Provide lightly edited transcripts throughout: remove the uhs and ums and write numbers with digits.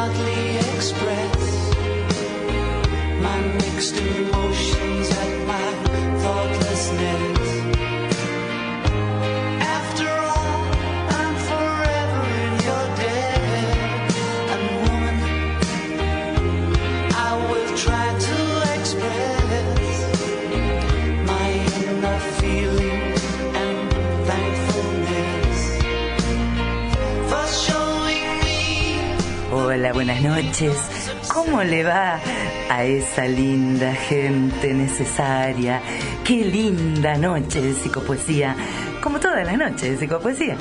hardly express my mixed emotions at my thoughtlessness. After all, I'm forever in your debt. And woman, I will try to express my inner feeling and thankfulness for showing me. Hola, buenas noches. ¿Cómo le va a esa linda gente necesaria? Qué linda noche de psicopoesía, como todas las noches de psicopoesía,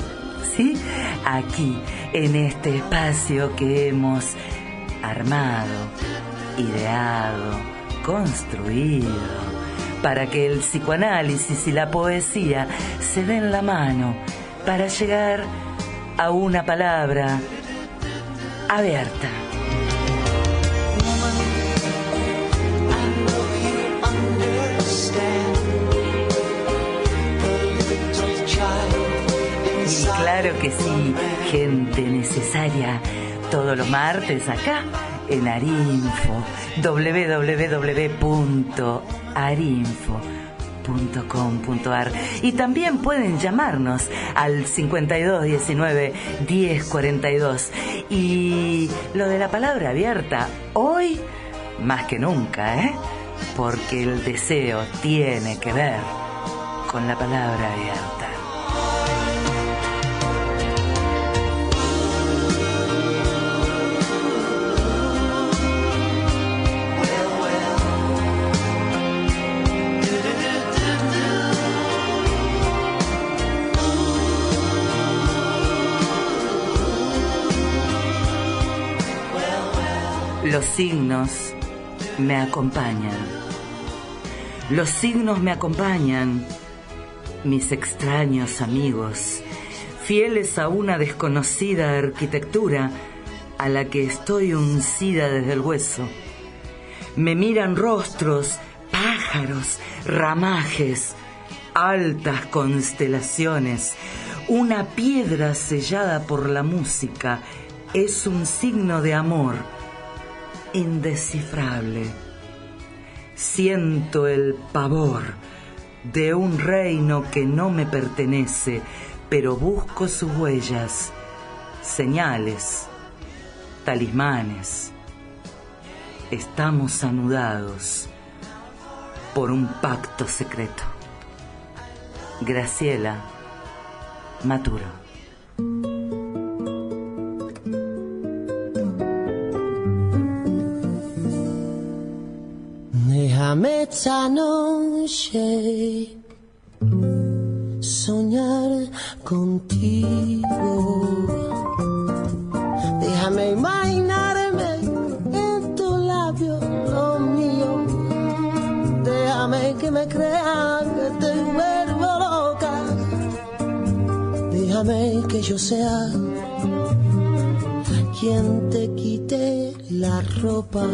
¿sí? Aquí, en este espacio que hemos armado, ideado, construido, para que el psicoanálisis y la poesía se den la mano para llegar a una palabra abierta. Y claro que sí, gente necesaria, todos los martes acá en Arinfo, www.arinfo.com.ar, y también pueden llamarnos al 5219 1042. Y lo de la palabra abierta, hoy más que nunca, porque el deseo tiene que ver con la palabra abierta. Los signos me acompañan. Los signos me acompañan, mis extraños amigos, fieles a una desconocida arquitectura a la que estoy uncida desde el hueso. Me miran rostros, pájaros, ramajes, altas constelaciones. Una piedra sellada por la música es un signo de amor indescifrable. Siento el pavor de un reino que no me pertenece, pero busco sus huellas, señales, talismanes. Estamos anudados por un pacto secreto. Graciela Maturo. Déjame esta noche soñar contigo. Déjame imaginarme en tu labio lo mío. Déjame que me crea que te vuelvo loca. Déjame que yo sea quien te quite la ropa.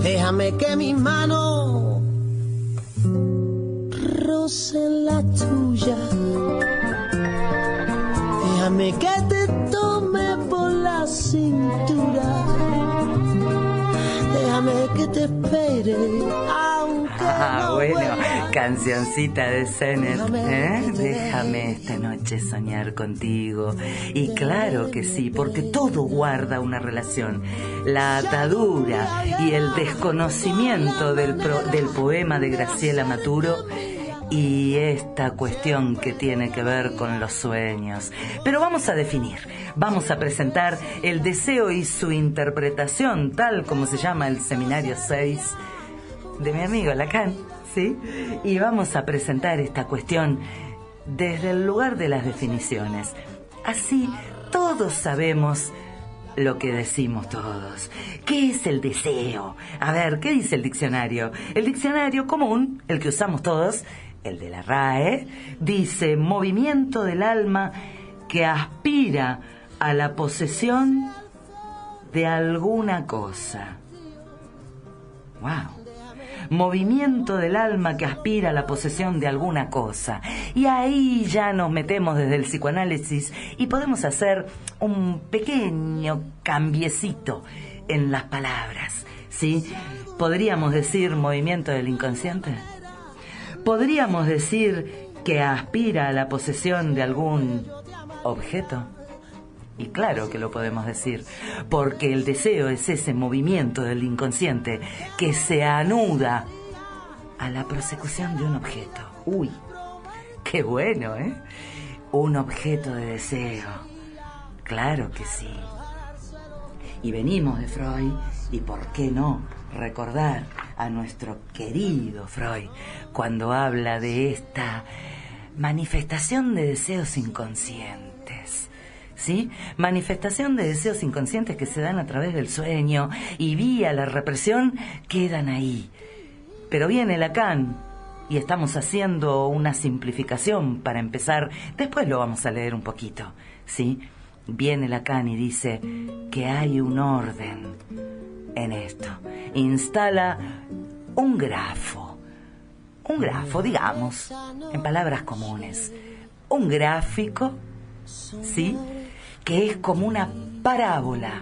Déjame que mis manos rocen la tuya. Déjame que te tome por la cintura. Déjame que te espere, aunque no Bueno, vuelva. cancioncita de Zenet, Déjame esta noche soñar contigo. Y claro que sí, porque todo guarda una relación. La atadura y el desconocimiento del poema de Graciela Maturo y esta cuestión que tiene que ver con los sueños. Pero vamos a definir, vamos a presentar el deseo y su interpretación, tal como se llama el seminario 6 de mi amigo Lacan, ¿sí? Y vamos a presentar esta cuestión desde el lugar de las definiciones. Así todos sabemos lo que decimos todos. ¿Qué es el deseo? A ver, ¿qué dice el diccionario? El diccionario común, el que usamos todos, el de la RAE, dice movimiento del alma que aspira a la posesión de alguna cosa. ¡Wow! movimiento del alma que aspira a la posesión de alguna cosa. Y ahí ya nos metemos desde el psicoanálisis y podemos hacer un pequeño cambiecito en las palabras, ¿sí? ¿Podríamos decir movimiento del inconsciente? ¿Podríamos decir que aspira a la posesión de algún objeto? Y claro que lo podemos decir, porque el deseo es ese movimiento del inconsciente que se anuda a la prosecución de un objeto. ¡Uy! ¡Qué bueno, eh! Un objeto de deseo. Claro que sí. Y venimos de Freud, y por qué no recordar a nuestro querido Freud cuando habla de esta manifestación de deseos inconscientes. ¿Sí? Manifestación de deseos inconscientes que se dan a través del sueño y vía la represión quedan ahí. Pero viene Lacan y estamos haciendo una simplificación para empezar. Después lo vamos a leer un poquito, ¿sí? Viene Lacan y dice que hay un orden en esto. Instala un grafo, digamos, en palabras comunes, un gráfico, ¿sí? Que es como una parábola,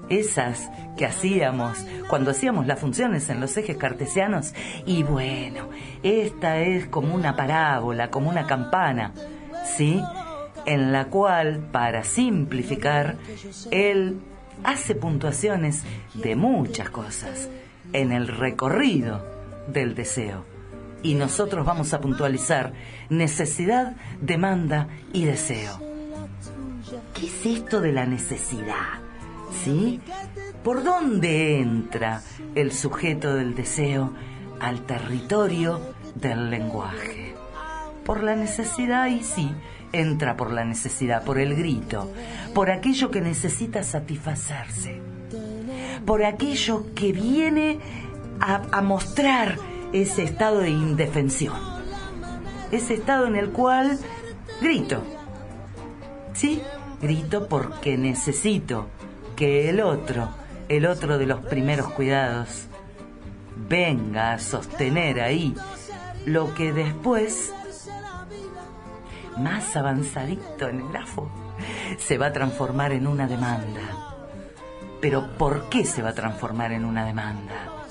esas que hacíamos cuando hacíamos las funciones en los ejes cartesianos. Y bueno, esta es como una parábola, como una campana, ¿sí? En la cual, para simplificar, él hace puntuaciones de muchas cosas en el recorrido del deseo. Y nosotros vamos a puntualizar necesidad, demanda y deseo. ¿Qué es esto de la necesidad? ¿Sí? ¿Por dónde entra el sujeto del deseo al territorio del lenguaje? Por la necesidad, y sí, entra por la necesidad, por el grito, por aquello que necesita satisfacerse, por aquello que viene a mostrar ese estado de indefensión, ese estado en el cual grito, ¿sí? Grito porque necesito que el otro de los primeros cuidados, venga a sostener ahí lo que después, más avanzadito en el grafo, se va a transformar en una demanda. ¿Pero por qué se va a transformar en una demanda?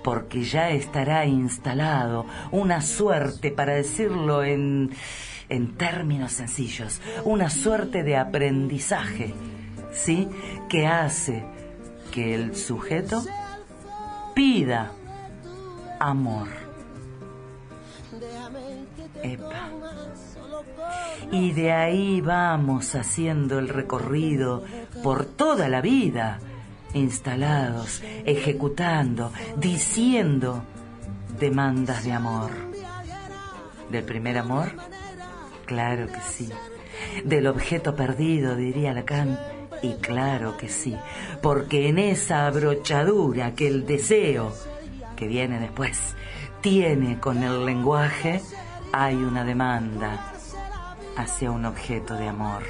Porque ya estará instalado una suerte, para decirlo en términos sencillos, una suerte de aprendizaje, ¿sí? Que hace que el sujeto pida amor. Epa. Y de ahí vamos haciendo el recorrido por toda la vida, instalados, ejecutando, diciendo demandas de amor. ¿Del primer amor? Claro que sí. ¿Del objeto perdido, diría Lacan? Y claro que sí, porque en esa abrochadura que el deseo, que viene después, tiene con el lenguaje, hay una demanda hacia un objeto de amor.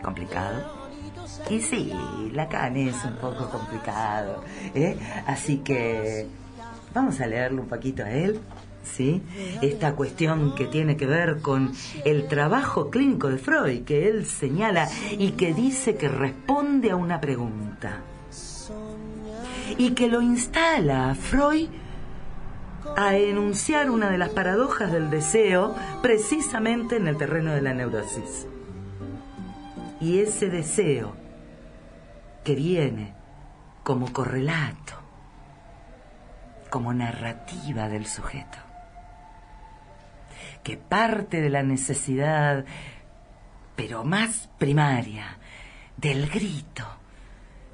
¿Complicado? Y sí, Lacan es un poco complicado, ¿eh? Así que vamos a leerlo un poquito a él, ¿sí? Esta cuestión que tiene que ver con el trabajo clínico de Freud, que él señala y que dice que responde a una pregunta. Y que lo instala a Freud a enunciar una de las paradojas del deseo precisamente en el terreno de la neurosis. Y ese deseo que viene como correlato, como narrativa del sujeto, que parte de la necesidad, pero más primaria, del grito,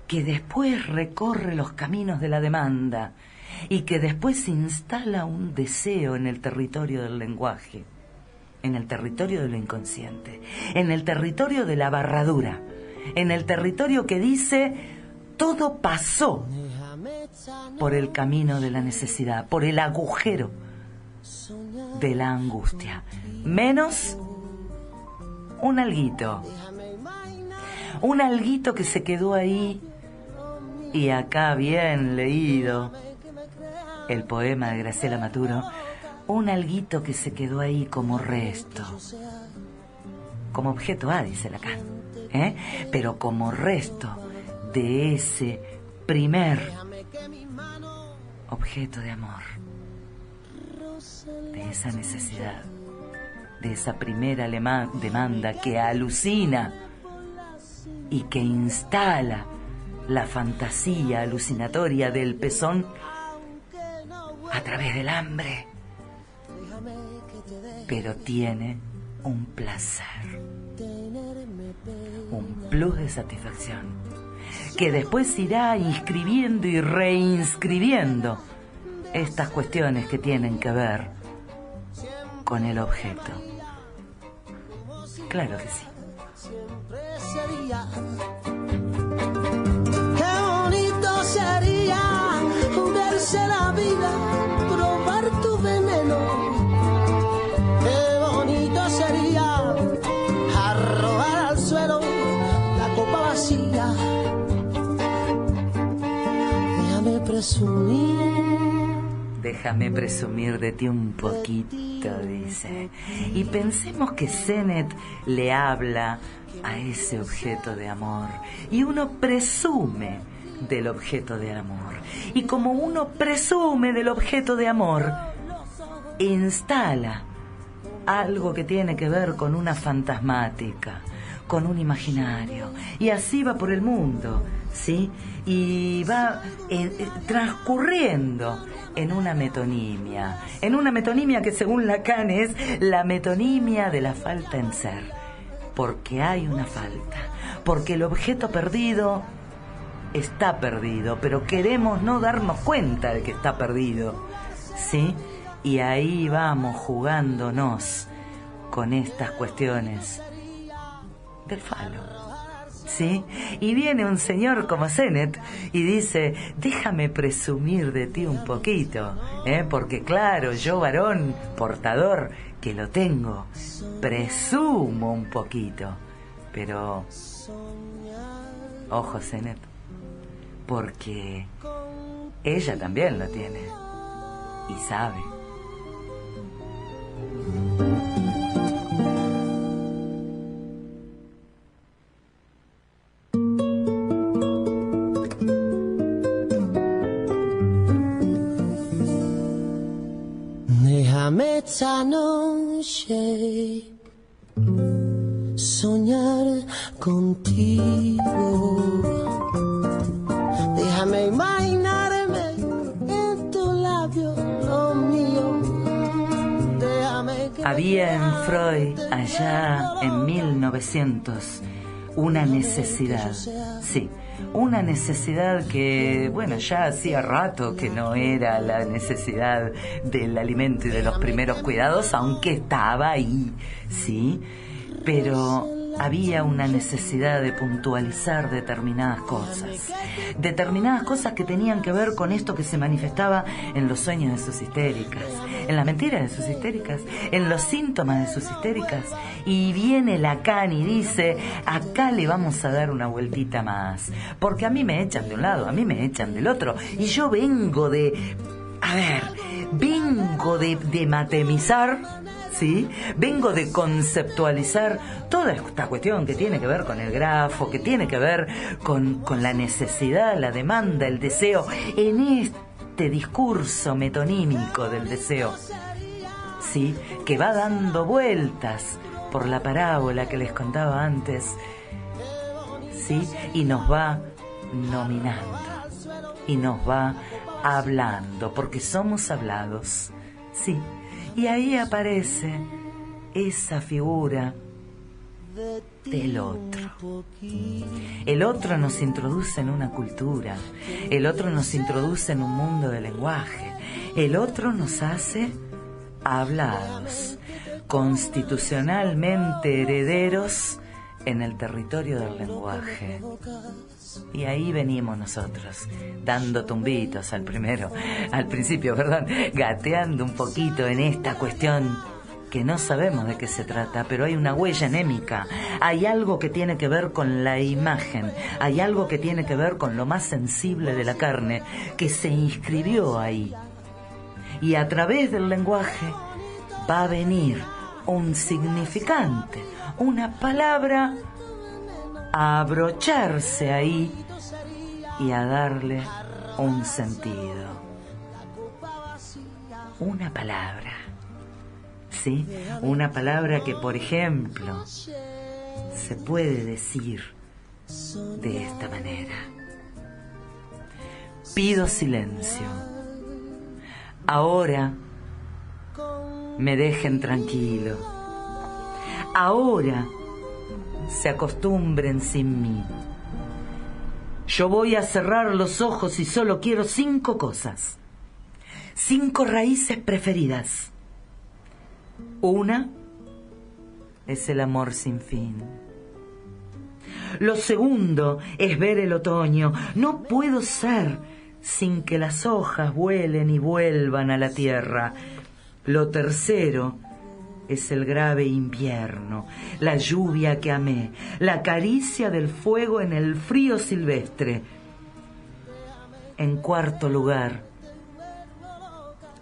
que después recorre los caminos de la demanda y que después instala un deseo en el territorio del lenguaje, en el territorio de lo inconsciente, en el territorio de la barradura, en el territorio que dice todo pasó por el camino de la necesidad, por el agujero de la angustia, menos un alguito que se quedó ahí, y acá bien leído, el poema de Graciela Maturo, un alguito que se quedó ahí como resto, como objeto A, dice Lacan, pero como resto de ese primer objeto de amor, de esa necesidad, de esa primera demanda que alucina y que instala la fantasía alucinatoria del pezón a través del hambre, pero tiene un placer, un plus de satisfacción, que después irá inscribiendo y reinscribiendo estas cuestiones que tienen que ver con el objeto. Claro que sí. Qué bonito sería verse la vida, probar tu veneno. Qué bonito sería arrojar al suelo la copa vacía. Déjame presumir. Déjame presumir de ti un poquito, dice. Y pensemos que Sennett le habla a ese objeto de amor. Y uno presume del objeto de amor. Y como uno presume del objeto de amor, instala algo que tiene que ver con una fantasmática, con un imaginario. Y así va por el mundo, ¿sí? Y va transcurriendo en una metonimia que según Lacan es la metonimia de la falta en ser, porque hay una falta, porque el objeto perdido está perdido, pero queremos no darnos cuenta de que está perdido, ¿sí? Y ahí vamos jugándonos con estas cuestiones del falo, ¿sí? Y viene un señor como Sennett y dice, déjame presumir de ti un poquito, porque claro, yo varón portador que lo tengo, presumo un poquito, pero ojo, Sennett, porque ella también lo tiene y sabe. Déjame esta noche soñar contigo. Déjame imaginarme en tu labio lo mío. Déjame que Había en Freud, allá en 1900, una necesidad, sí, una necesidad que, bueno, ya hacía rato que no era la necesidad del alimento y de los primeros cuidados, aunque estaba ahí, sí, pero había una necesidad de puntualizar determinadas cosas que tenían que ver con esto que se manifestaba en los sueños de sus histéricas, en las mentiras de sus histéricas, en los síntomas de sus histéricas. Y viene Lacan y dice, acá le vamos a dar una vueltita más, porque a mí me echan de un lado, a mí me echan del otro, y yo vengo de matemizar, ¿sí? Vengo de conceptualizar toda esta cuestión que tiene que ver con el grafo, que tiene que ver con la necesidad, la demanda, el deseo, en este discurso metonímico del deseo, ¿sí? Que va dando vueltas por la parábola que les contaba antes, ¿sí? Y nos va nominando, y nos va hablando, porque somos hablados, ¿sí? Y ahí aparece esa figura del otro. El otro nos introduce en una cultura, el otro nos introduce en un mundo de lenguaje, el otro nos hace hablados, constitucionalmente herederos en el territorio del lenguaje. Y ahí venimos nosotros, dando tumbitos al principio, gateando un poquito en esta cuestión que no sabemos de qué se trata, pero hay una huella anémica, hay algo que tiene que ver con la imagen, hay algo que tiene que ver con lo más sensible de la carne, que se inscribió ahí, Y a través del lenguaje va a venir un significante, una palabra a abrocharse ahí y a darle un sentido. Una palabra, ¿sí? Una palabra que, por ejemplo, se puede decir de esta manera: pido silencio. Ahora me dejen tranquilo. Ahora se acostumbren sin mí. Yo voy a cerrar los ojos y solo quiero 5 cosas. 5 raíces preferidas. Una es el amor sin fin. Lo segundo es ver el otoño. No puedo ser sin que las hojas vuelen y vuelvan a la tierra. Lo tercero es el grave invierno, la lluvia que amé, la caricia del fuego en el frío silvestre. En cuarto lugar,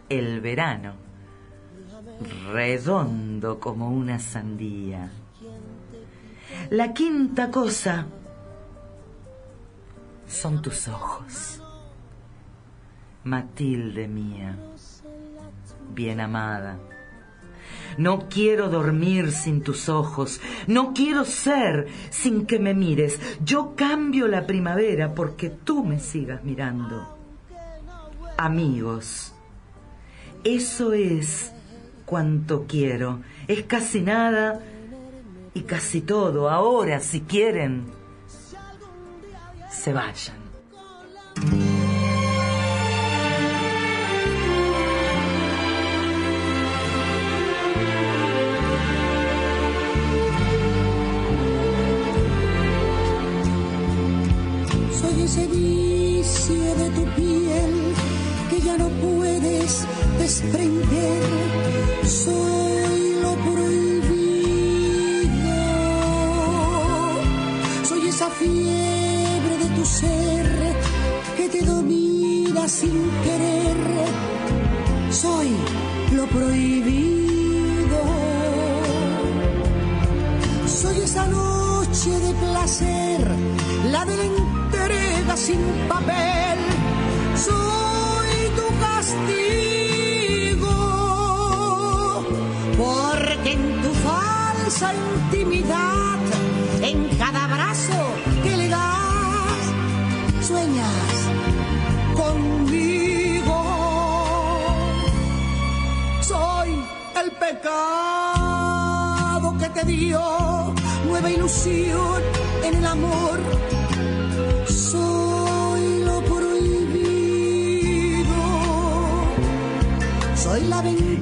el verano, redondo como una sandía. La quinta cosa son tus ojos, Matilde mía, bien amada. No quiero dormir sin tus ojos, no quiero ser sin que me mires. Yo cambio la primavera porque tú me sigas mirando. Amigos, eso es cuanto quiero. Es casi nada y casi todo. Ahora, si quieren, se vayan. Soy ese vicio de tu piel que ya no puedes desprender. Soy lo prohibido. Soy esa fiebre de tu ser que te domina sin querer. Soy lo prohibido. Soy esa noche de placer, la de la entrega sin papel. Soy tu castigo, porque en tu falsa intimidad, en cada abrazo que le das, sueñas conmigo. Soy el pecado que te dio nueva ilusión en el amor. Soy lo prohibido. Soy la aventura.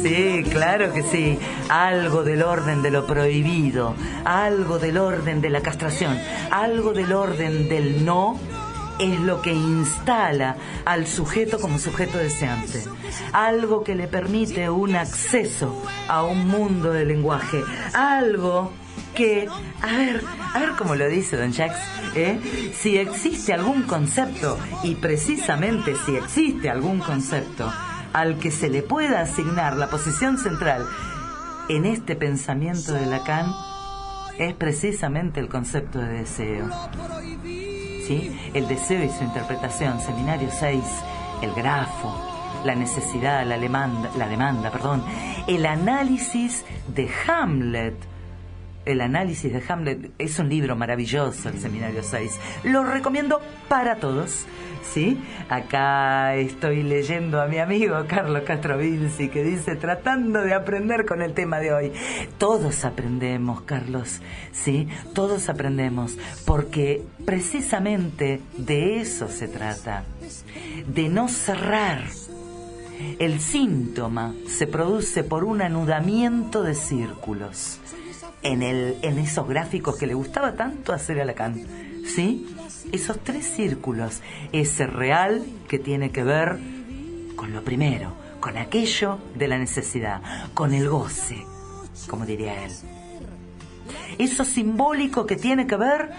Sí, claro que sí. Algo del orden de lo prohibido, algo del orden de la castración, algo del orden del no es lo que instala al sujeto como sujeto deseante. Algo que le permite un acceso a un mundo de lenguaje. Algo que, a ver cómo lo dice Don Jacques, si existe algún concepto, y precisamente si existe algún concepto al que se le pueda asignar la posición central en este pensamiento de Lacan, es precisamente el concepto de deseo. ¿Sí? El deseo y su interpretación, Seminario 6, el grafo, la necesidad, la demanda, el análisis de Hamlet. El análisis de Hamlet es un libro maravilloso, el Seminario 6. Lo recomiendo para todos, ¿sí? Acá estoy leyendo a mi amigo Carlos Castrovinci, que dice, tratando de aprender con el tema de hoy. Todos aprendemos, Carlos, ¿sí? Todos aprendemos, porque precisamente de eso se trata, de no cerrar. El síntoma se produce por un anudamiento de círculos. En esos gráficos que le gustaba tanto hacer a Lacan, ¿sí? Esos 3 círculos, ese real que tiene que ver con lo primero, con aquello de la necesidad, con el goce, como diría él. Eso simbólico que tiene que ver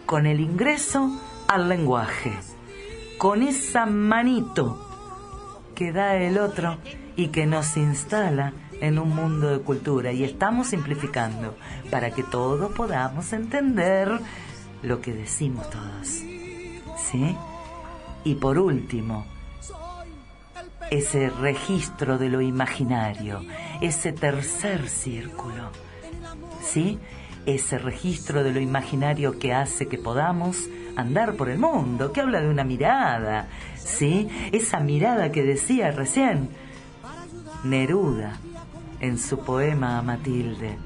con el ingreso al lenguaje, con esa manito que da el otro y que nos instala en un mundo de cultura. Y estamos simplificando para que todos podamos entender lo que decimos todos, ¿sí? Y por último, ese registro de lo imaginario, ese tercer círculo, ¿sí? Ese registro de lo imaginario que hace que podamos andar por el mundo, que habla de una mirada, ¿sí? Esa mirada que decía recién Neruda en su poema a Matilde: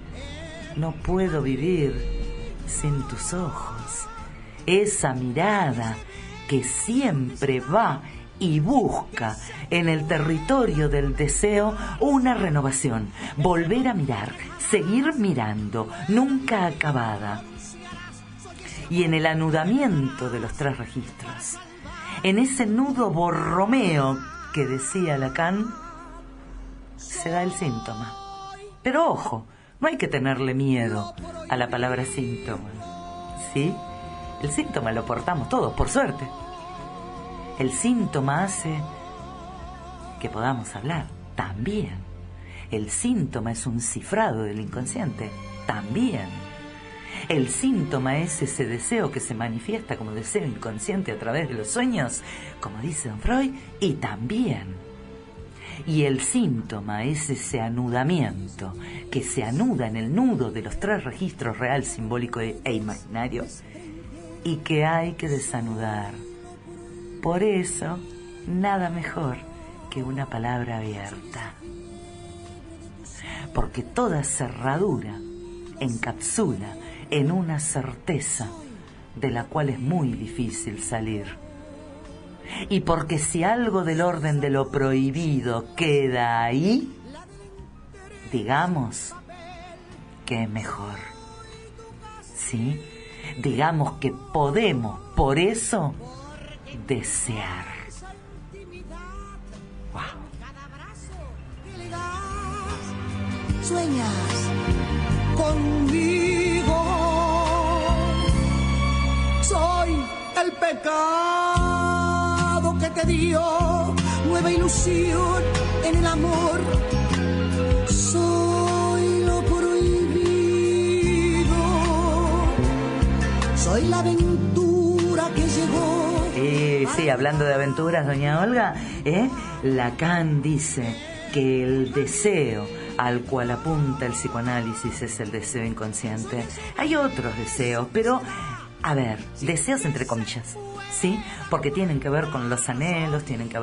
no puedo vivir sin tus ojos. Esa mirada que siempre va y busca en el territorio del deseo una renovación, volver a mirar, seguir mirando, nunca acabada. Y en el anudamiento de los tres registros, en ese nudo borromeo que decía Lacan, se da el síntoma. Pero ojo, no hay que tenerle miedo a la palabra síntoma, ¿sí? El síntoma lo portamos todos, por suerte. El síntoma hace que podamos hablar, también. El síntoma es un cifrado del inconsciente, también. El síntoma es ese deseo que se manifiesta como deseo inconsciente a través de los sueños, como dice don Freud, y también. Y el síntoma es ese anudamiento que se anuda en el nudo de los tres registros: real, simbólico e imaginario, y que hay que desanudar. Por eso, nada mejor que una palabra abierta. Porque toda cerradura encapsula en una certeza de la cual es muy difícil salir. Y porque si algo del orden de lo prohibido queda ahí, digamos que es mejor, ¿sí? Digamos que podemos, por eso, desear. Wow. Sueñas conmigo, soy el pecado que te dio nueva ilusión en el amor, soy lo prohibido, soy la aventura que llegó. Sí, hablando de aventuras, doña Olga, Lacan dice que el deseo al cual apunta el psicoanálisis es el deseo inconsciente. Hay otros deseos, pero, a ver, deseos entre comillas, ¿sí? Porque tienen que ver con los anhelos, tienen que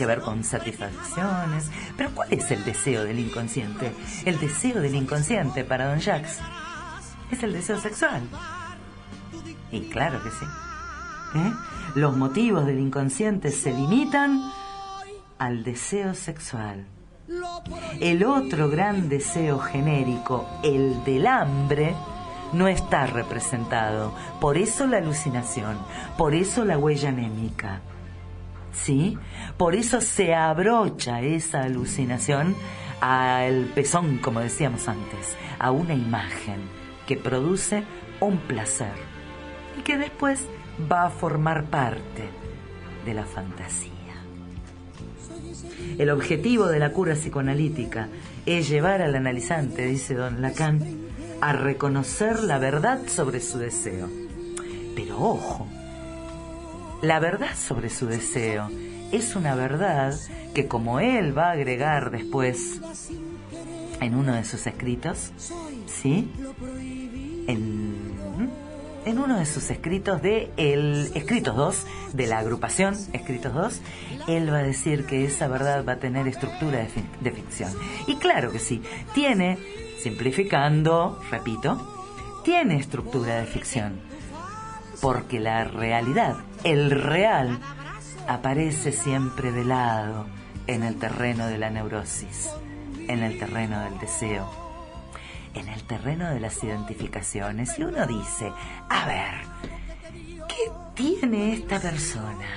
ver con satisfacciones. Pero ¿cuál es el deseo del inconsciente? El deseo del inconsciente para don Jacques es el deseo sexual. Y claro que sí. Los motivos del inconsciente se limitan al deseo sexual. El otro gran deseo genérico, el del hambre, no está representado. Por eso la alucinación, por eso la huella anémica, ¿sí? Por eso se abrocha esa alucinación al pezón, como decíamos antes, a una imagen que produce un placer y que después va a formar parte de la fantasía. El objetivo de la cura psicoanalítica es llevar al analizante, dice don Lacan, a reconocer la verdad sobre su deseo. Pero ojo, la verdad sobre su deseo es una verdad que, como él va a agregar después en uno de sus escritos, ¿sí? En uno de sus escritos Escritos 2, de la agrupación Escritos 2, él va a decir que esa verdad va a tener estructura de ficción. Y claro que sí, tiene, simplificando, repito, tiene estructura de ficción. Porque la realidad, el real, aparece siempre velado en el terreno de la neurosis, en el terreno del deseo, en el terreno de las identificaciones. Y uno dice, a ver, ¿qué tiene esta persona?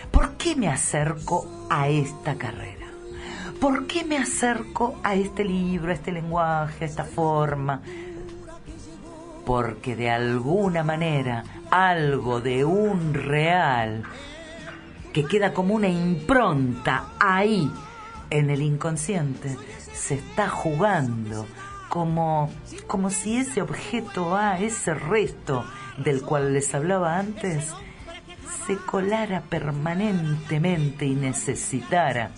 ¿Por qué me acerco a esta carrera? ¿Por qué me acerco a este libro, a este lenguaje, a esta forma? Porque de alguna manera algo de un real que queda como una impronta ahí en el inconsciente, se está jugando como si ese objeto A, ese resto del cual les hablaba antes, se colara permanentemente y necesitara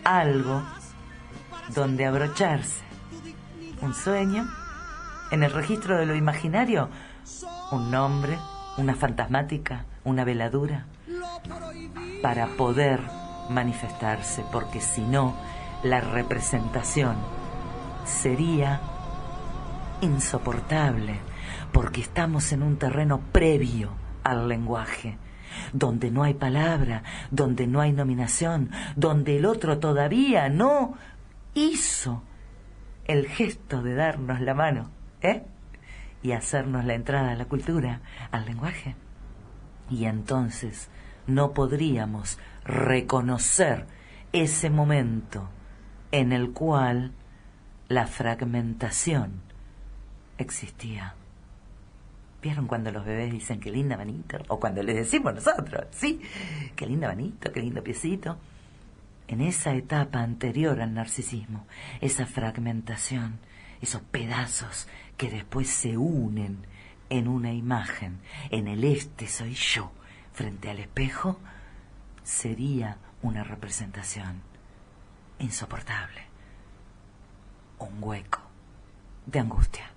algo donde abrocharse. Un sueño, en el registro de lo imaginario, un nombre, una fantasmática, una veladura, para poder manifestarse, porque si no, la representación sería insoportable, porque estamos en un terreno previo al lenguaje, donde no hay palabra, donde no hay nominación, donde el otro todavía no hizo el gesto de darnos la mano, y hacernos la entrada a la cultura, al lenguaje. Y entonces no podríamos reconocer ese momento en el cual la fragmentación existía. ¿Vieron cuando los bebés dicen qué linda manito? O cuando les decimos nosotros, ¿sí? Qué linda manito, qué lindo piecito. En esa etapa anterior al narcisismo, esa fragmentación, esos pedazos que después se unen en una imagen, en el soy yo, frente al espejo, sería una representación insoportable, un hueco de angustia.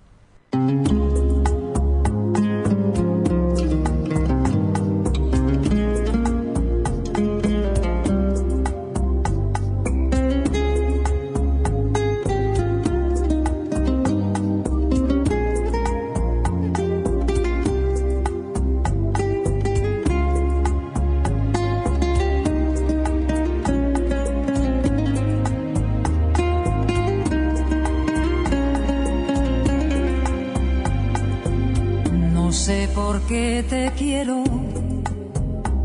Que te quiero,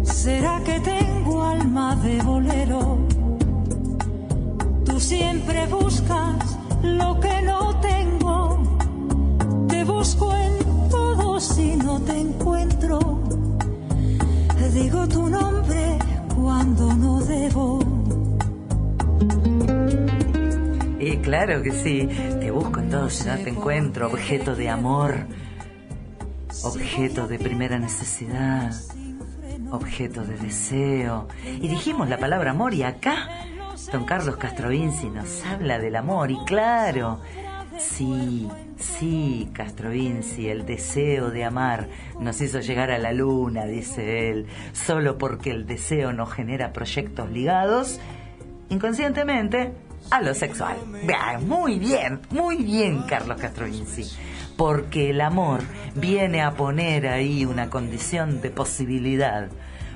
será que tengo alma de bolero. Tú siempre buscas lo que no tengo, te busco en todo si no te encuentro. Digo tu nombre cuando no debo. Y claro que sí, te busco en todo si no te encuentro, objeto de amor, objeto de primera necesidad, objeto de deseo. Y dijimos la palabra amor, y acá don Carlos Castrovinci nos habla del amor. Y claro, sí, Castrovinci, el deseo de amar nos hizo llegar a la luna, dice él, solo porque el deseo nos genera proyectos ligados inconscientemente a lo sexual. Muy bien, Carlos Castrovinci. Porque el amor viene a poner ahí una condición de posibilidad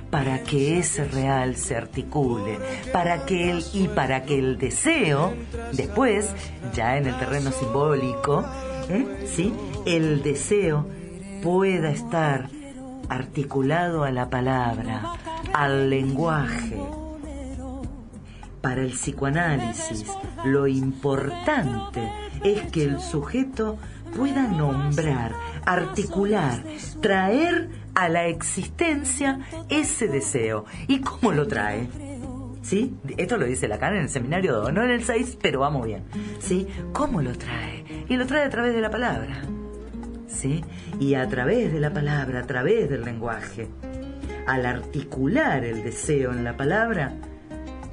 para que ese real se articule, para que el deseo, después, ya en el terreno simbólico, ¿sí? El deseo pueda estar articulado a la palabra, al lenguaje. Para el psicoanálisis, lo importante es que el sujeto pueda nombrar, articular, traer a la existencia ese deseo. ¿Y cómo lo trae? ¿Sí? Esto lo dice Lacan en el seminario 2, no en el 6, pero vamos bien. ¿Sí? ¿Cómo lo trae? Y lo trae a través de la palabra. ¿Sí? Y a través de la palabra, a través del lenguaje. Al articular el deseo en la palabra,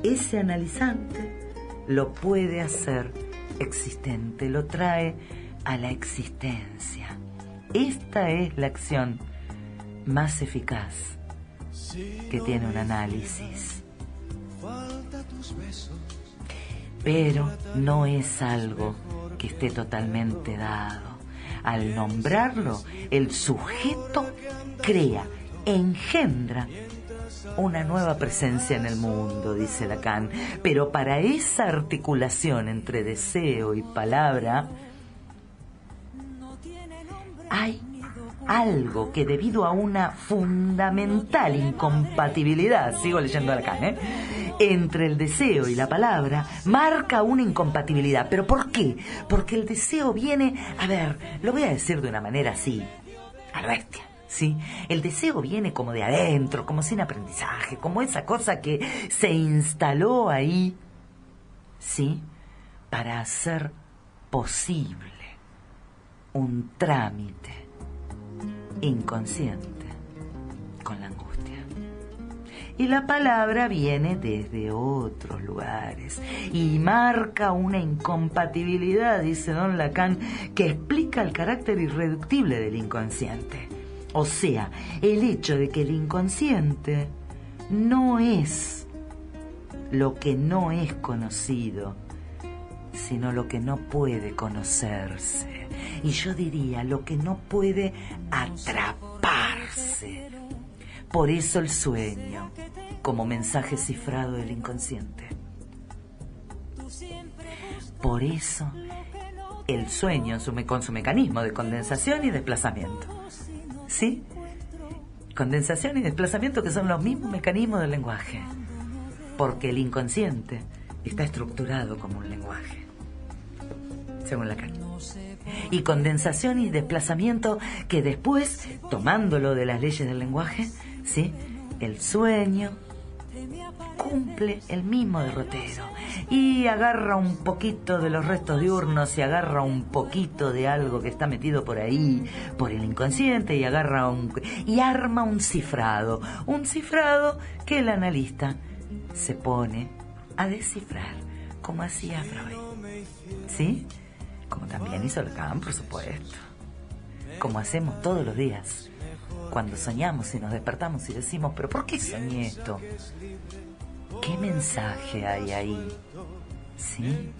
ese analizante lo puede hacer existente, lo trae a la existencia. Esta es la acción más eficaz que tiene un análisis. Pero no es algo que esté totalmente dado. Al nombrarlo, el sujeto crea, engendra una nueva presencia en el mundo, dice Lacan. Pero para esa articulación entre deseo y palabra, hay algo que, debido a una fundamental incompatibilidad, sigo leyendo a Lacan, entre el deseo y la palabra, marca una incompatibilidad. ¿Pero por qué? Porque el deseo viene, a ver, lo voy a decir de una manera así, a lo bestia, ¿sí? El deseo viene como de adentro, como sin aprendizaje, como esa cosa que se instaló ahí, ¿sí? Para hacer posible un trámite inconsciente con la angustia. Y la palabra viene desde otros lugares y marca una incompatibilidad, dice don Lacan, que explica el carácter irreductible del inconsciente. O sea, el hecho de que el inconsciente no es lo que no es conocido, sino lo que no puede conocerse. Y yo diría, lo que no puede atraparse. Por eso el sueño, como mensaje cifrado del inconsciente. Por eso el sueño con su mecanismo de condensación y desplazamiento. ¿Sí? Condensación y desplazamiento, que son los mismos mecanismos del lenguaje. Porque el inconsciente está estructurado como un lenguaje, según Lacan. Y condensación y desplazamiento que después, tomándolo de las leyes del lenguaje, ¿sí? El sueño cumple el mismo derrotero y agarra un poquito de los restos diurnos y agarra un poquito de algo que está metido por ahí, por el inconsciente, y arma un cifrado que el analista se pone a descifrar, como hacía Freud, ¿sí? Como también hizo Lacan, por supuesto, como hacemos todos los días cuando soñamos y nos despertamos y decimos, ¿pero por qué soñé esto? ¿Qué mensaje hay ahí? ¿Sí?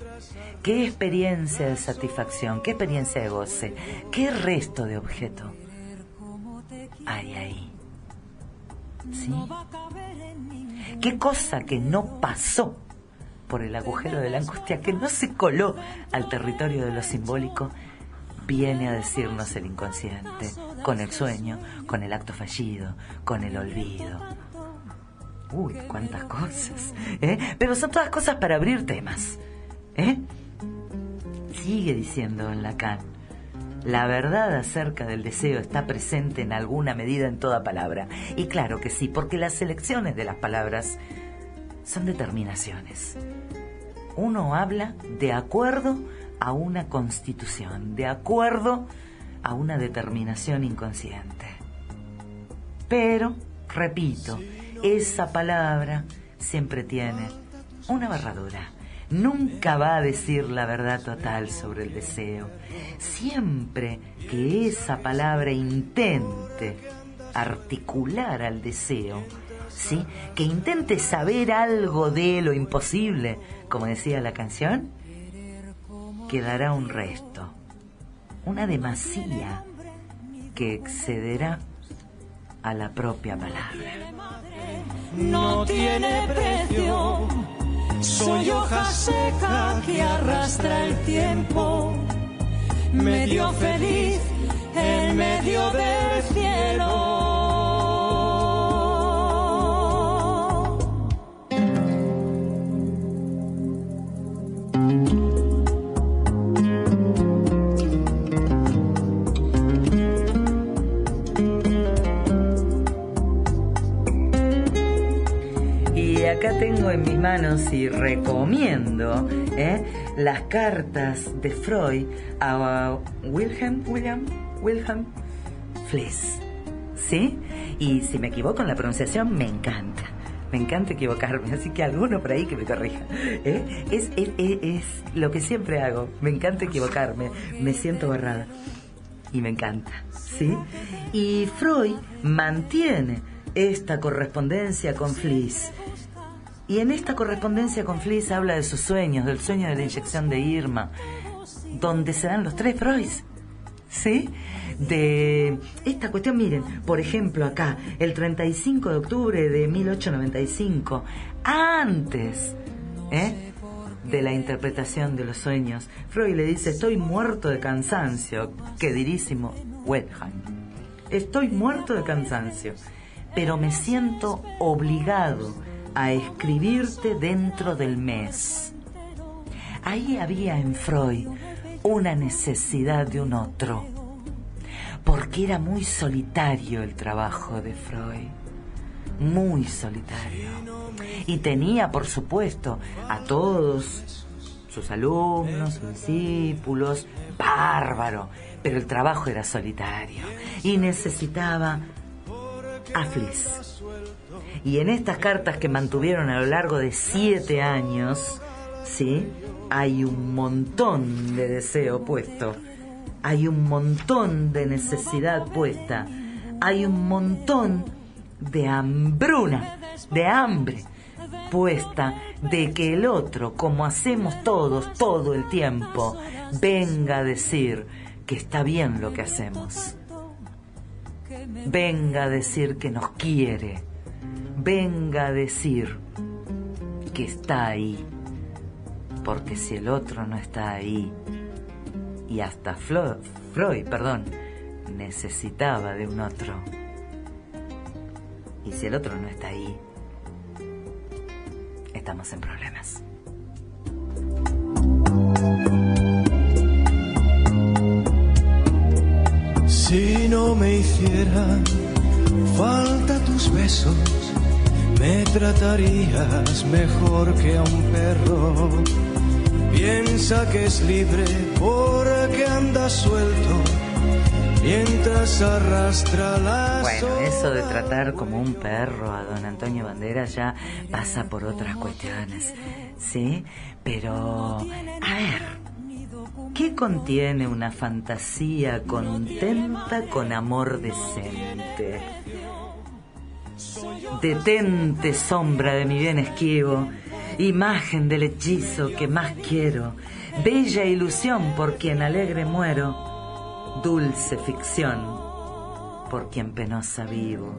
¿Qué experiencia de satisfacción? ¿Qué experiencia de goce? ¿Qué resto de objeto hay ahí? ¿Sí? ¿Qué cosa que no pasó por el agujero de la angustia, que no se coló al territorio de lo simbólico, viene a decirnos el inconsciente, con el sueño, con el acto fallido, con el olvido? Uy, cuántas cosas, ¿eh? Pero son todas cosas para abrir temas, ¿eh? Sigue diciendo don Lacan, la verdad acerca del deseo está presente en alguna medida en toda palabra. Y claro que sí, porque las selecciones de las palabras son determinaciones. Uno habla de acuerdo a una constitución, de acuerdo a una determinación inconsciente. Pero, repito, esa palabra siempre tiene una barradura. Nunca va a decir la verdad total sobre el deseo. Siempre que esa palabra intente articular al deseo, ¿sí? Que intente saber algo de lo imposible, como decía la canción, quedará un resto, una demasía que excederá a la propia palabra. No tiene precio, soy hoja seca que arrastra el tiempo, medio feliz en medio del cielo. Acá tengo en mis manos y recomiendo las cartas de Freud a Wilhelm Fliess, ¿sí? Y si me equivoco en la pronunciación, me encanta equivocarme, así que alguno por ahí que me corrija. Es lo que siempre hago, me encanta equivocarme, me siento barrada y me encanta, ¿sí? Y Freud mantiene esta correspondencia con Fliess. Y en esta correspondencia con Fliess habla de sus sueños, del sueño de la inyección de Irma, donde se dan los tres Freuds, ¿sí? De esta cuestión, miren, por ejemplo acá, el 35 de octubre de 1895, antes de la interpretación de los sueños, Freud le dice, estoy muerto de cansancio, queridísimo Wertheim, estoy muerto de cansancio, pero me siento obligado a escribirte dentro del mes. Ahí había en Freud una necesidad de un otro, porque era muy solitario el trabajo de Freud, muy solitario. Y tenía, por supuesto, a todos sus alumnos, discípulos, bárbaro, pero el trabajo era solitario y necesitaba a Fliss. Y en estas cartas que mantuvieron a lo largo de 7 años, ¿sí?, hay un montón de deseo puesto, hay un montón de necesidad puesta, hay un montón de hambruna, de hambre puesta, de que el otro, como hacemos todos todo el tiempo, venga a decir que está bien lo que hacemos, venga a decir que nos quiere, venga a decir que está ahí. Porque si el otro no está ahí, y hasta Freud, necesitaba de un otro, y si el otro no está ahí, estamos en problemas. Si no me hicieran falta tus besos, me tratarías mejor que a un perro. Piensa que es libre porque anda suelto mientras arrastra las Bueno, eso de tratar como un perro a don Antonio Banderas ya pasa por otras cuestiones, ¿sí? Pero, a ver, ¿qué contiene una fantasía contenta con amor decente? Detente, sombra de mi bien esquivo, imagen del hechizo que más quiero, bella ilusión por quien alegre muero, dulce ficción por quien penosa vivo.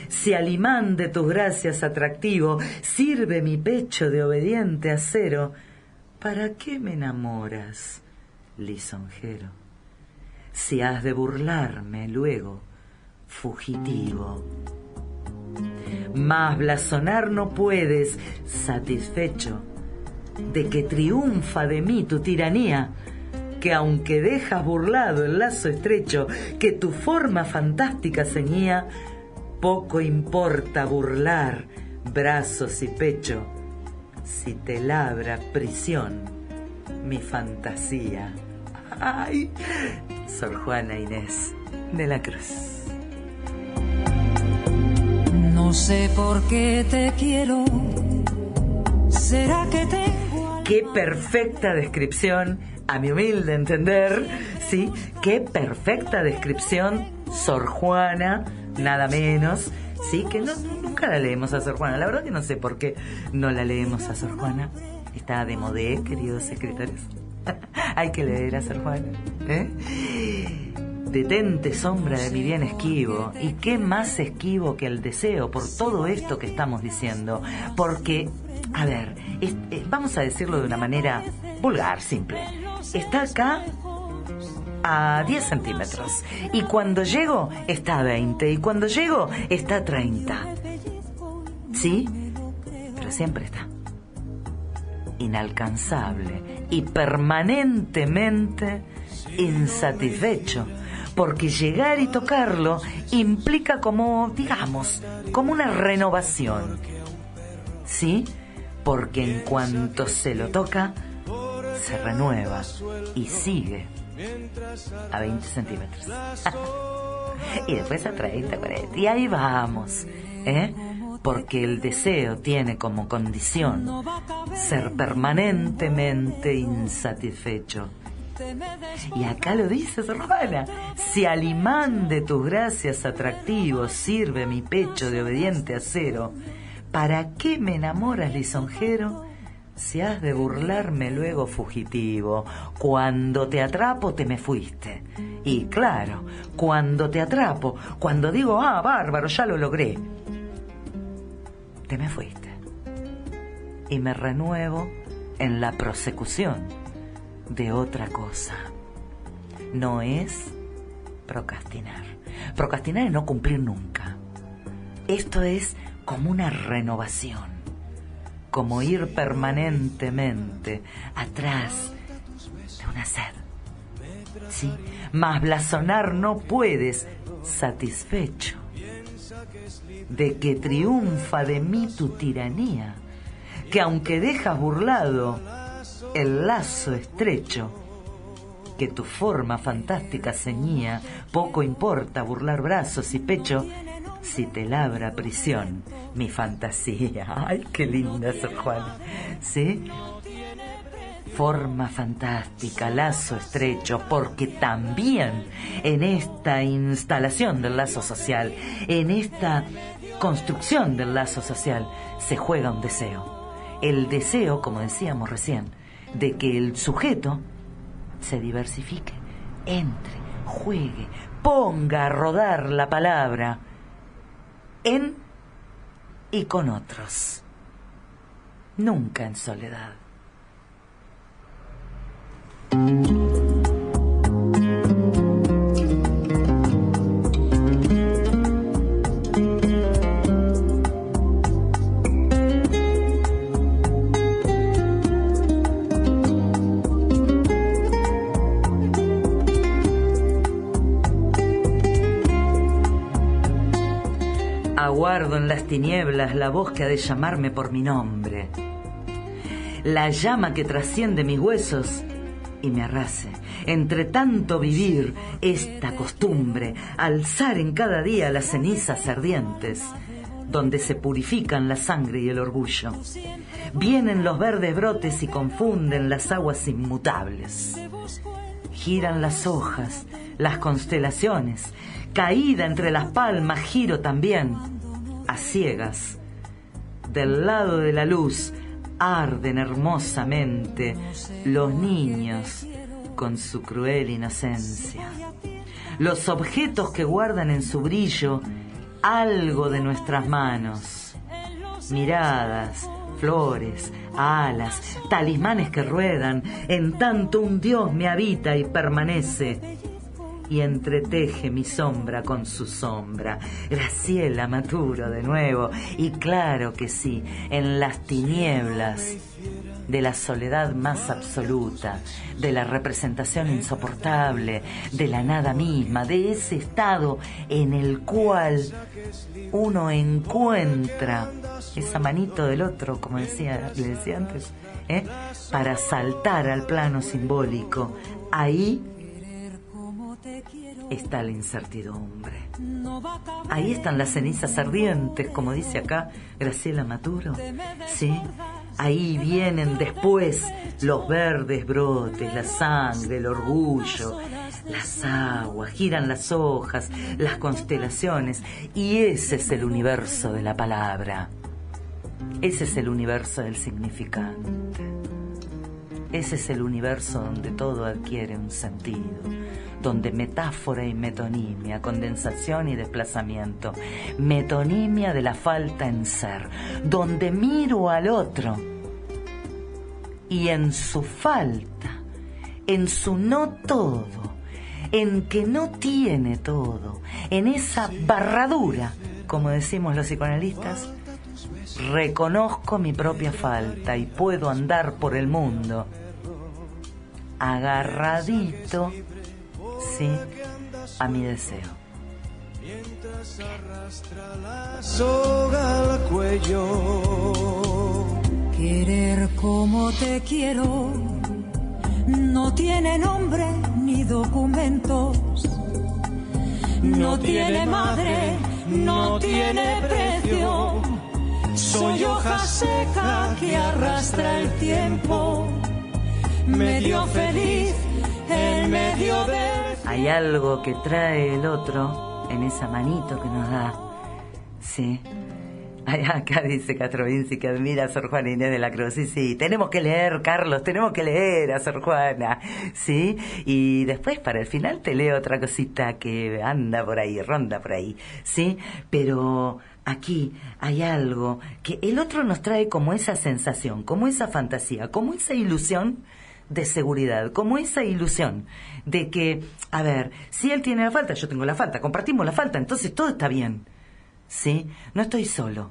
Si al imán de tus gracias atractivo sirve mi pecho de obediente acero, ¿para qué me enamoras, lisonjero? Si has de burlarme luego, fugitivo. Mas blasonar no puedes, satisfecho de que triunfa de mí tu tiranía, que aunque dejas burlado el lazo estrecho que tu forma fantástica ceñía, poco importa burlar brazos y pecho si te labra prisión mi fantasía. ¡Ay! Sor Juana Inés de la Cruz. No sé por qué te quiero. ¿Será que tengo? Qué perfecta descripción, a mi humilde entender, ¿sí? Qué perfecta descripción, Sor Juana, nada menos, ¿sí? Que nunca la leemos a Sor Juana. La verdad que no sé por qué no la leemos a Sor Juana. Está de modé, queridos escritores. Hay que leer a Sor Juana, ¿eh? Detente, sombra de mi bien esquivo. ¿Y qué más esquivo que el deseo por todo esto que estamos diciendo? Porque, a ver, vamos a decirlo de una manera vulgar, simple. Está acá a 10 centímetros. Y cuando llego está a 20. Y cuando llego está a 30. ¿Sí? Pero siempre está. Inalcanzable y permanentemente insatisfecho. Porque llegar y tocarlo implica como, digamos, como una renovación. ¿Sí? Porque en cuanto se lo toca, se renueva y sigue a 20 centímetros. Y después a 30, 40. Y ahí vamos, ¿eh? Porque el deseo tiene como condición ser permanentemente insatisfecho. Y acá lo dice Sor Juana: si al imán de tus gracias atractivos sirve mi pecho de obediente acero, ¿para qué me enamoras, lisonjero? Si has de burlarme luego, fugitivo. Cuando te atrapo te me fuiste. Y claro, cuando te atrapo, cuando digo, ah, bárbaro, ya lo logré, te me fuiste. Y me renuevo en la prosecución de otra cosa. No es procrastinar. Procrastinar es no cumplir nunca. Esto es como una renovación, como ir permanentemente atrás de una sed, Sí, mas blasonar no puedes, satisfecho de que triunfa de mí tu tiranía, que aunque dejas burlado el lazo estrecho que tu forma fantástica ceñía, poco importa burlar brazos y pecho si te labra prisión mi fantasía. Ay, qué linda, Sor Juana. ¿Sí? Forma fantástica, lazo estrecho, porque también en esta instalación del lazo social, en esta construcción del lazo social, se juega un deseo. El deseo, como decíamos recién, de que el sujeto se diversifique, entre, juegue, ponga a rodar la palabra en y con otros, nunca en soledad. Aguardo en las tinieblas la voz que ha de llamarme por mi nombre, la llama que trasciende mis huesos y me arrase. Entre tanto vivir esta costumbre, alzar en cada día las cenizas ardientes, donde se purifican la sangre y el orgullo. Vienen los verdes brotes y confunden las aguas inmutables. Giran las hojas, las constelaciones, caída entre las palmas giro también, a ciegas. Del lado de la luz arden hermosamente los niños con su cruel inocencia. Los objetos que guardan en su brillo algo de nuestras manos. Miradas, flores, alas, talismanes que ruedan, en tanto un Dios me habita y permanece y entreteje mi sombra con su sombra. Graciela Maturo de nuevo, y claro que sí, en las tinieblas de la soledad más absoluta, de la representación insoportable, de la nada misma, de ese estado en el cual uno encuentra esa manito del otro, como le decía antes, para saltar al plano simbólico. Ahí está la incertidumbre. Ahí están las cenizas ardientes, como dice acá Graciela Maturo. Sí, ahí vienen después los verdes brotes, la sangre, el orgullo, las aguas, giran las hojas, las constelaciones, y ese es el universo de la palabra. Ese es el universo del significante. Ese es el universo donde todo adquiere un sentido, donde metáfora y metonimia, condensación y desplazamiento, metonimia de la falta en ser, donde miro al otro y en su falta, en su no todo, en que no tiene todo, en esa barradura, como decimos los psicoanalistas, reconozco mi propia falta y puedo andar por el mundo agarradito, sí, a mi deseo. Mientras arrastra la soga al cuello. Querer como te quiero no tiene nombre ni documentos, no tiene madre, no tiene precio. Soy hoja seca que arrastra el tiempo, medio feliz en medio del... Hay algo que trae el otro en esa manito que nos da, sí. Acá dice Castro Vinci que admira a Sor Juana Inés de la Cruz. Sí, tenemos que leer, Carlos, tenemos que leer a Sor Juana, ¿sí? Y después, para el final, te leo otra cosita que anda por ahí, ronda por ahí, ¿sí? Pero aquí hay algo que el otro nos trae como esa sensación, como esa fantasía, como esa ilusión de seguridad, como esa ilusión de que, a ver, si él tiene la falta, yo tengo la falta, compartimos la falta, entonces todo está bien, ¿sí? No estoy solo.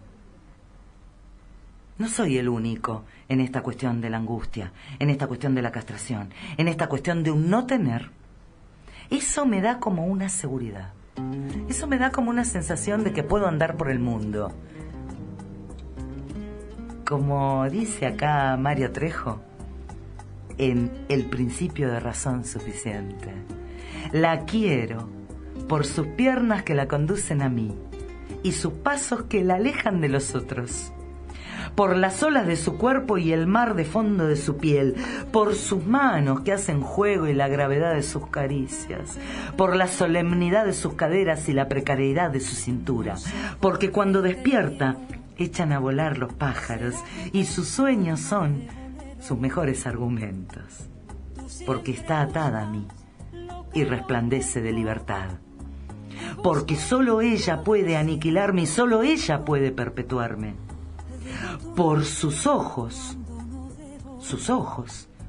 No soy el único en esta cuestión de la angustia, en esta cuestión de la castración, en esta cuestión de un no tener eso me da como una seguridad. Eso me da como una sensación de que puedo andar por el mundo. Como dice acá Mario Trejo, en El principio de razón suficiente. La quiero por sus piernas que la conducen a mí y sus pasos que la alejan de los otros. Por las olas de su cuerpo y el mar de fondo de su piel, por sus manos que hacen juego y la gravedad de sus caricias, por la solemnidad de sus caderas y la precariedad de su cintura, porque cuando despierta echan a volar los pájaros y sus sueños son sus mejores argumentos, porque está atada a mí y resplandece de libertad, porque solo ella puede aniquilarme y solo ella puede perpetuarme. Por sus ojos,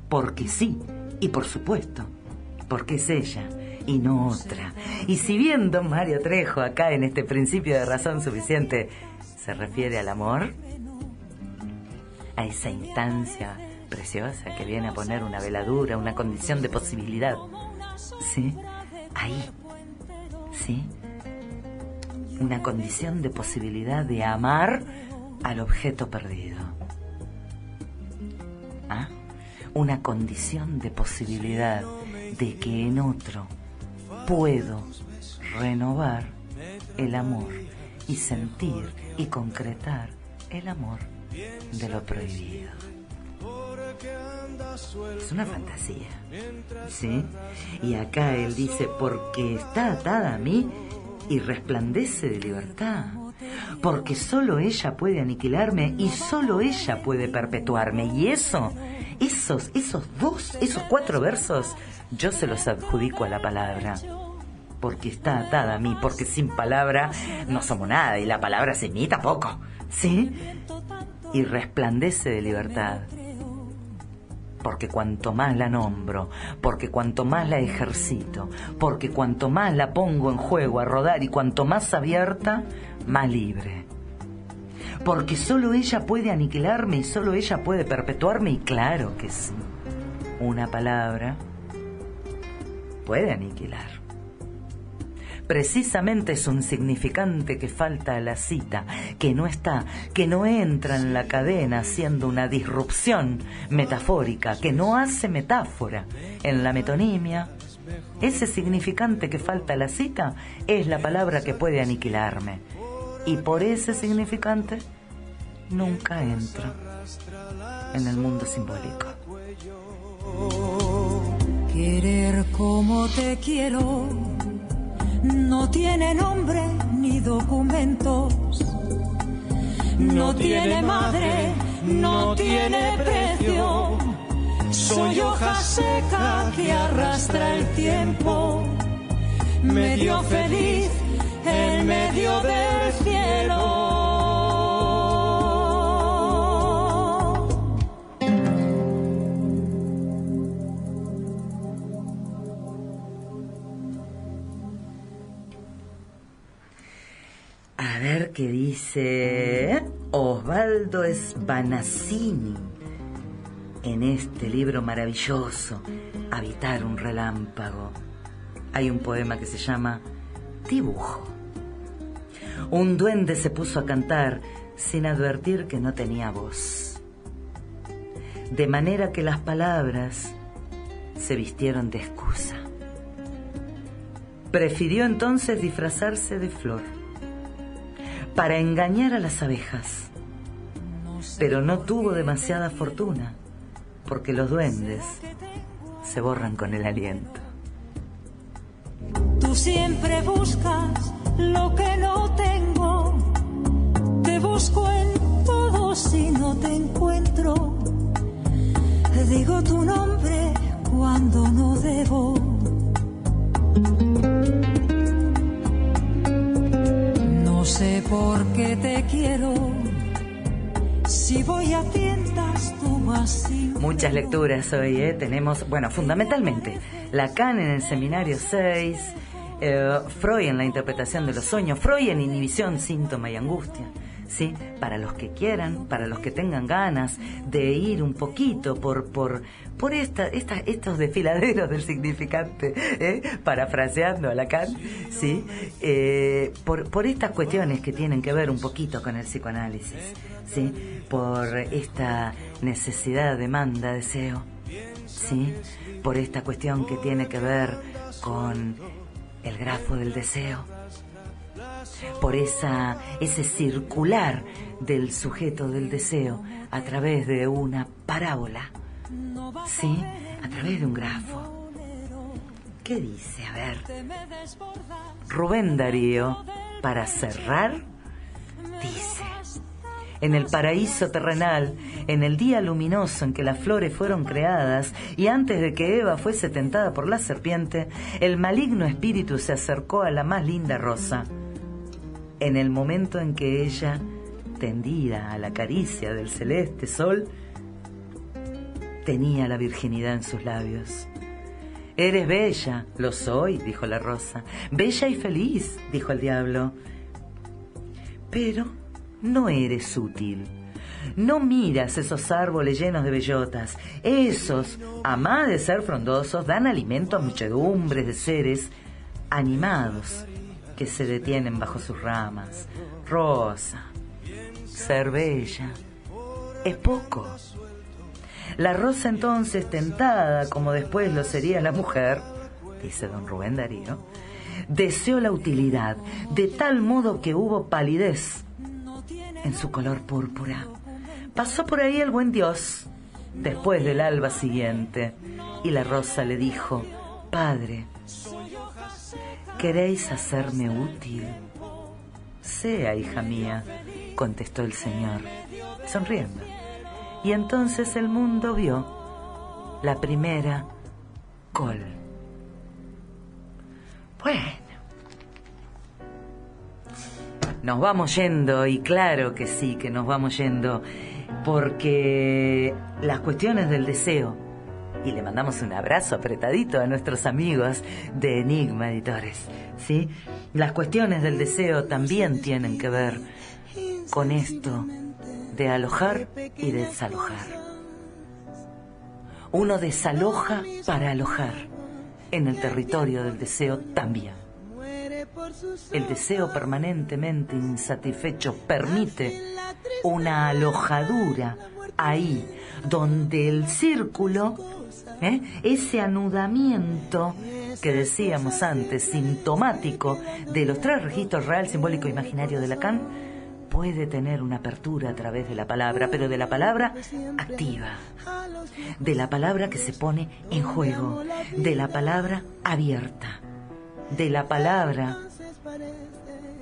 porque sí, y por supuesto, porque es ella y no otra. Y si bien don Mario Trejo acá en este principio de razón suficiente se refiere al amor, a esa instancia preciosa que viene a poner una veladura, una condición de posibilidad, ¿sí? Ahí, ¿sí? Una condición de posibilidad de amar al objeto perdido. ¿Ah? Una condición de posibilidad de que en otro puedo renovar el amor y sentir y concretar el amor de lo prohibido. Es una fantasía, ¿sí? Y acá él dice, porque está atada a mí y resplandece de libertad, porque solo ella puede aniquilarme y solo ella puede perpetuarme. Y esos 4 versos, yo se los adjudico a la palabra, porque está atada a mí, porque sin palabra no somos nada, y la palabra sin mí tampoco, ¿sí? Y resplandece de libertad, porque cuanto más la nombro, porque cuanto más la ejercito, porque cuanto más la pongo en juego a rodar y cuanto más abierta, más libre. Porque solo ella puede aniquilarme y solo ella puede perpetuarme, y claro que sí, una palabra puede aniquilar. Precisamente es un significante que falta a la cita, que no está, que no entra en la cadena haciendo una disrupción metafórica, que no hace metáfora en la metonimia. Ese significante que falta a la cita es la palabra que puede aniquilarme. Y por ese significante nunca entro en el mundo simbólico. Querer como te quiero no tiene nombre ni documentos, no tiene madre, no tiene precio. Soy hoja seca que arrastra el tiempo, medio feliz en medio del cielo. A ver qué dice Osvaldo Sbanazzini en este libro maravilloso, Habitar un relámpago. Hay un poema que se llama Dibujo. Un duende se puso a cantar sin advertir que no tenía voz, de manera que las palabras se vistieron de excusa. Prefirió entonces disfrazarse de flor para engañar a las abejas, pero no tuvo demasiada fortuna, porque los duendes se borran con el aliento. Tú siempre buscas lo que no tengo, te busco en todo si no te encuentro, digo tu nombre cuando no debo. No sé por qué te quiero, si voy a tiendas tú vas sin... Muchas lecturas hoy, Tenemos, bueno, fundamentalmente Lacan en el Seminario 6, Freud en la interpretación de los sueños, Freud en inhibición, síntoma y angustia. ¿Sí? Para los que quieran, para los que tengan ganas de ir un poquito por estos desfiladeros del significante, parafraseando a Lacan, ¿sí? Por estas cuestiones que tienen que ver un poquito con el psicoanálisis, ¿sí? Por esta necesidad, demanda, deseo, ¿sí? Por esta cuestión que tiene que ver con el grafo del deseo, por ese circular del sujeto del deseo a través de una parábola, ¿sí? A través de un grafo. ¿Qué dice? A ver. Rubén Darío, para cerrar, dice: en el paraíso terrenal, en el día luminoso en que las flores fueron creadas y antes de que Eva fuese tentada por la serpiente, el maligno espíritu se acercó a la más linda rosa. En el momento en que ella, tendida a la caricia del celeste sol, tenía la virginidad en sus labios. Eres bella. Lo soy, dijo la rosa. Bella y feliz, dijo el diablo. Pero no eres útil. No miras esos árboles llenos de bellotas. Esos, a más de ser frondosos, dan alimento a muchedumbres de seres animados que se detienen bajo sus ramas. Rosa, ser bella es poco. La rosa entonces, tentada como después lo sería la mujer, dice don Rubén Darío, deseó la utilidad, de tal modo que hubo palidez en su color púrpura. Pasó por ahí el buen Dios después del alba siguiente y la rosa le dijo: Padre, ¿queréis hacerme útil? Sea, hija mía, contestó el Señor, sonriendo. Y entonces el mundo vio la primera col. Bueno, nos vamos yendo, y claro que sí, que nos vamos yendo, porque las cuestiones del deseo, y le mandamos un abrazo apretadito a nuestros amigos de Enigma Editores, ¿sí? Las cuestiones del deseo también tienen que ver con esto de alojar y desalojar. Uno desaloja para alojar. En el territorio del deseo también. El deseo permanentemente insatisfecho permite una alojadura ahí, donde el círculo, ese anudamiento que decíamos antes, sintomático de los tres registros real, simbólico e imaginario de Lacan, puede tener una apertura a través de la palabra, pero de la palabra activa, de la palabra que se pone en juego, de la palabra abierta, de la palabra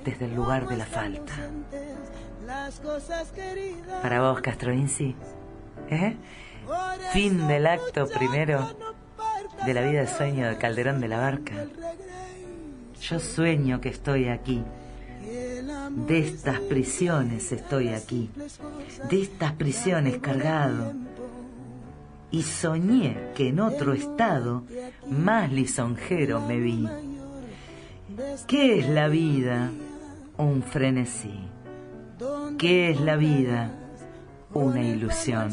desde el lugar de la falta. Para vos, Castro Inci, fin del acto primero de la vida de sueño de Calderón de la Barca. Yo sueño que estoy aquí. De estas prisiones estoy aquí, de estas prisiones cargado, y soñé que en otro estado más lisonjero me vi. ¿Qué es la vida? Un frenesí. ¿Qué es la vida? Una ilusión,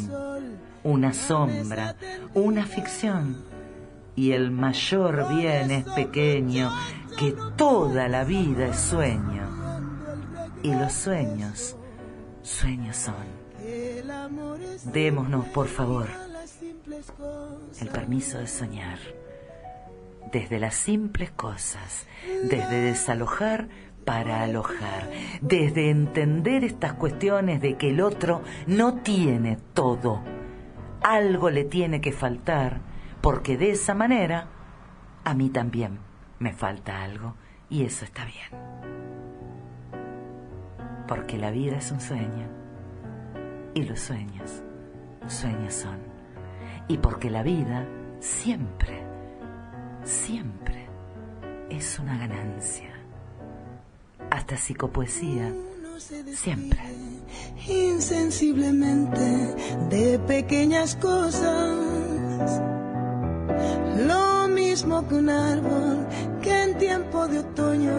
una sombra, una ficción. Y el mayor bien es pequeño, que toda la vida es sueño. Y los sueños, sueños son. Démonos, por favor, el permiso de soñar. Desde las simples cosas, desde desalojar para alojar, desde entender estas cuestiones de que el otro no tiene todo. Algo le tiene que faltar, porque de esa manera a mí también me falta algo, y eso está bien. Porque la vida es un sueño, y los sueños, sueños son. Y porque la vida siempre, siempre es una ganancia. Hasta psicopoesía, siempre. Insensiblemente de pequeñas cosas, lo mismo que un árbol que el tiempo de otoño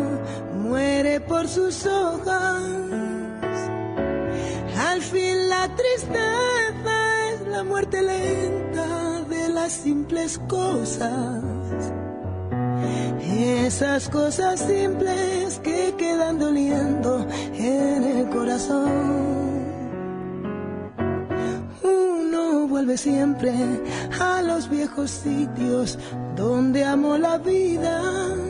muere por sus hojas. Al fin la tristeza es la muerte lenta de las simples cosas. Esas cosas simples que quedan doliendo en el corazón. Uno vuelve siempre a los viejos sitios donde amó la vida.